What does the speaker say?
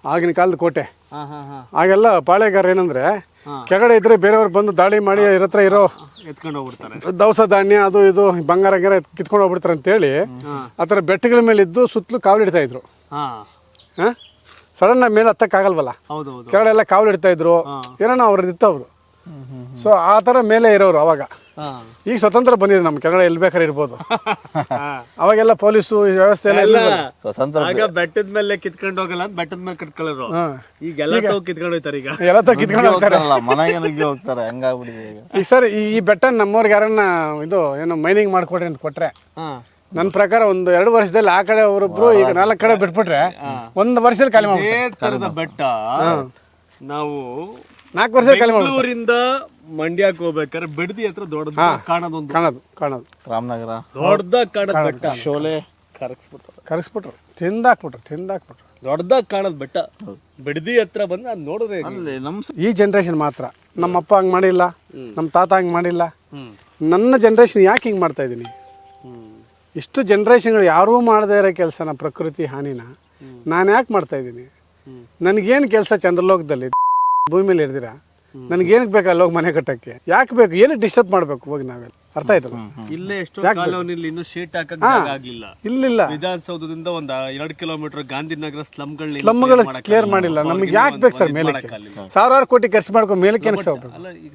ಆಗಿನ ಕಾಲದ ಕೋಟೆ. ಹಾಂ ಹಾಂ ಹಾಂ ಆಗೆಲ್ಲ ಪಾಳೆಗಾರ ಏನಂದ್ರೆ ಕೆಳಗಡೆ ಇದ್ರೆ ಬೇರೆಯವ್ರು ಬಂದು ದಾಳಿ ಮಾಡಿ ಇವ್ರ ಹತ್ರ ಇರೋ ಎತ್ಕೊಂಡು ಹೋಗ್ಬಿಡ್ತಾರೆ. ದವಸ ಧಾನ್ಯ ಅದು ಇದು ಬಂಗಾರ ಗಿರ ಕಿತ್ಕೊಂಡು ಹೋಗ್ಬಿಡ್ತಾರೆ ಅಂತೇಳಿ ಆ ಥರ ಬೆಟ್ಟಗಳ ಮೇಲೆ ಇದ್ದು ಸುತ್ತಲೂ ಕಾವಲಿಡ್ತಾ ಇದ್ರು. ಹಾಂ ಸಡನ್ ಮೇಲೆ ಹತ್ತಕ್ಕಾಗಲ್ವಲ್ಲ, ಹೌದು ಹೌದು. ಕೆಳಗಡೆ ಎಲ್ಲ ಕಾವಲಿಡ್ತಾ ಇದ್ರು, ಏನೋ ಅವ್ರದ್ದು ಇತ್ತು ಅವರು. ಸೊ ಆ ಥರ ಮೇಲೆ ಇರೋರು ಅವಾಗ. ಈಗ ಸ್ವತಂತ್ರ ಬಂದಿದೆ, ನಮ್ಮ ಕೆಳಗಡೆ ಎಲ್ಲಿ ಬೇಕಾದ್ರೆ ಇರ್ಬೋದು. ಅವಾಗೆಲ್ಲ ಪೊಲೀಸು ವ್ಯವಸ್ಥೆ ಎಲ್ಲ ಸ್ವತಂತ್ರ ಆಗ ಬೆಟ್ಟದ ಮೇಲೆ ಕಿತ್ಕೊಂಡು ಹೋಗಲ್ಲ ಅಂತ ಬೆಟ್ಟದ ಮೇಲೆ ಕಟ್ಕೊಳ್ಳೋರು. ಈಗ ಎಲ್ಲ ಕಿತ್ಕೊಂಡು ಹೋಯ್ತಾರೆ. ಈಗ ಎಲ್ಲ ಕಿತ್ಕೊಂಡು ಹೋಗ್ತಾರೆ, ಹೋಗ್ತಾರಲ್ಲ ಮನೆಗೆ ನುಗ್ಗಿ ಹೋಗ್ತಾರೆ, ಹಂಗಾಗ್ಬಿಟ್ಟಿದೆ ಈಗ. ಈಗ ಸರ್ ಈ ಬೆಟ್ಟ ನಮ್ಮವ್ರಿಗೆ ಯಾರನ್ನ ಇದು ಏನೋ ಮೈನಿಂಗ್ ಮಾಡ್ಕೊಡ್ರಿ ಅಂತ ಕೊಟ್ರೆ, ನನ್ನ ಪ್ರಕಾರ ಒಂದು 2 ವರ್ಷದಲ್ಲಿ ಆ ಕಡೆ ಅವರೊಬ್ರು ಈಗ 4 ಕಡೆ ಬಿಟ್ಬಿಟ್ರೆ 1 ವರ್ಷದಲ್ಲಿ ಖಾಲಿ ಥರದ ಬೆಟ್ಟ ನಾವು 4 ವರ್ಷದಲ್ಲಿ ಖಾಲಿ ಮಾಡ್ಬಿಡ್ತಾರೆ. ಬೆಂಗಳೂರಿಂದ ಮಂಡ್ಯಕ್ಕೆ ಹೋಗ್ಬೇಕಾದ್ರೆ ಬಿಡದಿ ಹತ್ರ ದೊಡ್ಡದ ಕಾಣೋದೊಂದು ಕಾಣೋದು ರಾಮನಗರ ದೊಡ್ಡದಾಗ ಕಾಣೋದ್ ಬೆಟ್ಟ. ಶೋಲೆ ಕರಗಿಸ್ಬಿಟ್ರು, ತಿಂದಾಕ್ಬಿಟ್ರು. ದೊಡ್ಡದಾಗ ಕಾಣೋದ್ ಬೆಟ್ಟ. ಬಿಡದಿ ಹತ್ರ ಬಂದು ಅದ್ ನೋಡಿದ್ರೆ ಅಲ್ಲಿ ನಮ್ಮ ಈ ಜನ್ರೇಷನ್ ಮಾತ್ರ. ನಮ್ಮಪ್ಪ ಹಂಗೆ ಮಾಡಿಲ್ಲ, ನಮ್ಮ ತಾತ ಹಂಗೆ ಮಾಡಿಲ್ಲ. ನನ್ನ ಜನ್ರೇಷನ್ ಯಾಕೆ ಹಿಂಗೆ ಮಾಡ್ತಾ ಇದ್ದೀನಿ? ಇಷ್ಟು ಜನ್ರೇಷನ್ಗಳು ಯಾರೂ ಮಾಡದೇ ಇರೋ ಕೆಲಸನ, ಪ್ರಕೃತಿ ಹಾನಿನ ನಾನು ಯಾಕೆ ಮಾಡ್ತಾ ಇದ್ದೀನಿ? ನನಗೇನು ಕೆಲಸ ಚಂದ್ರಲೋಕದಲ್ಲಿ ಭೂಮಿ ಮೇಲೆ ಇರ್ದಿರ? ನನಗೇನಕ್ಕೆ ಬೇಕು ಅಲ್ಲಿ ಹೋಗಿ ಮನೆ ಕಟ್ಟಕ್ಕೆ? ಯಾಕೆ ಬೇಕು? ಏನಕ್ಕೆ ಡಿಸ್ಟರ್ಬ್ ಮಾಡಬೇಕು ಹೋಗಿ ನಾವೆಲ್ಲ? ಅರ್ಥ ಆಯ್ತಲ್ಲ? ಇಲ್ಲೇ ಎಷ್ಟೋ ಕಾಲೋನಿಲಿ ಇನ್ನೂ ಶೀಟ್ ಹಾಕಕ್ ಜಾಗ ಆಗ್ಲಿಲ್ಲ. ಇಲ್ಲ ವಿಧಾನಸೌಧದಿಂದ ಒಂದು 2 ಕಿಲೋಮೀಟರ್ ಗಾಂಧಿನಗರ ಸ್ಲಮ್ಗಳು ಕ್ಲಿಯರ್ ಮಾಡಿಲ್ಲ. ನಮ್ಗೆ ಯಾಕೆ ಬೇಕು ಸರ್ ಮೇಲಕ್ಕೆ? 1000 ಕೋಟಿ ಖರ್ಚು ಮಾಡ್ಕೊಂಡು ಮೇಲಕ್ಕೆ ಏನಕ್ಕೆ ಹೋಗ್ಬೇಕು?